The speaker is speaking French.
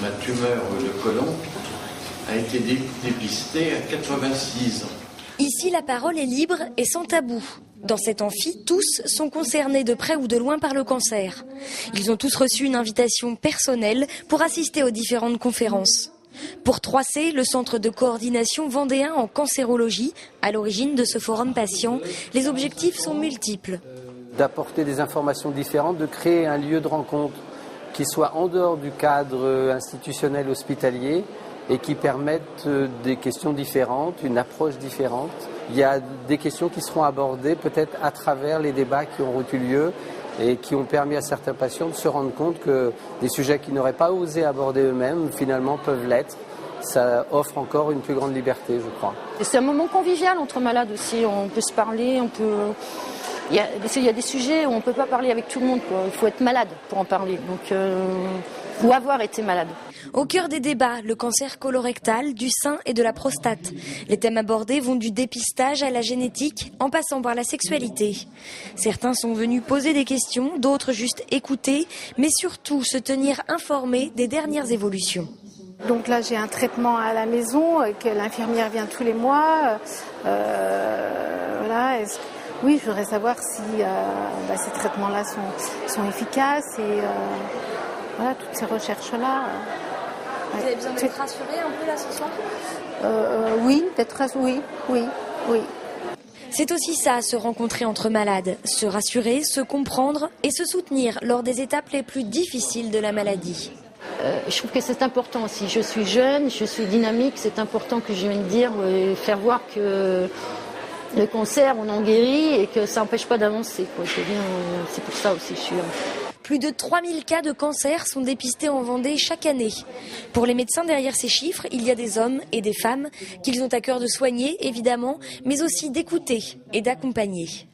ma tumeur de côlon a été dépistée à 86 ans. Ici, la parole est libre et sans tabou. Dans cet amphi, tous sont concernés de près ou de loin par le cancer. Ils ont tous reçu une invitation personnelle pour assister aux différentes conférences. Pour 3C, le centre de coordination vendéen en cancérologie, à l'origine de ce forum patient, les objectifs sont multiples. D'apporter des informations différentes, de créer un lieu de rencontre qui soit en dehors du cadre institutionnel hospitalier et qui permette des questions différentes, une approche différente. Il y a des questions qui seront abordées peut-être à travers les débats qui auront eu lieu et qui ont permis à certains patients de se rendre compte que des sujets qu'ils n'auraient pas osé aborder eux-mêmes, finalement peuvent l'être. Ça offre encore une plus grande liberté, je crois. Et c'est un moment convivial entre malades aussi. On peut se parler, il y a des sujets où on ne peut pas parler avec tout le monde, quoi. Il faut être malade pour en parler, donc, ou avoir été malade. Au cœur des débats, le cancer colorectal, du sein et de la prostate. Les thèmes abordés vont du dépistage à la génétique, en passant par la sexualité. Certains sont venus poser des questions, d'autres juste écouter, mais surtout se tenir informés des dernières évolutions. Donc là, j'ai un traitement à la maison, que l'infirmière vient tous les mois. Voilà. Oui, je voudrais savoir si ces traitements-là sont efficaces et voilà, toutes ces recherches-là. Vous avez besoin d'être rassuré un peu là ce soir ? Oui, d'être rassuré, oui. C'est aussi ça, se rencontrer entre malades, se rassurer, se comprendre et se soutenir lors des étapes les plus difficiles de la maladie. Je trouve que c'est important aussi. Je suis jeune, je suis dynamique, c'est important que je vienne dire, faire voir que le cancer, on en guérit et que ça n'empêche pas d'avancer, quoi. C'est pour ça aussi que je suis là. Plus de 3000 cas de cancer sont dépistés en Vendée chaque année. Pour les médecins derrière ces chiffres, il y a des hommes et des femmes qu'ils ont à cœur de soigner, évidemment, mais aussi d'écouter et d'accompagner.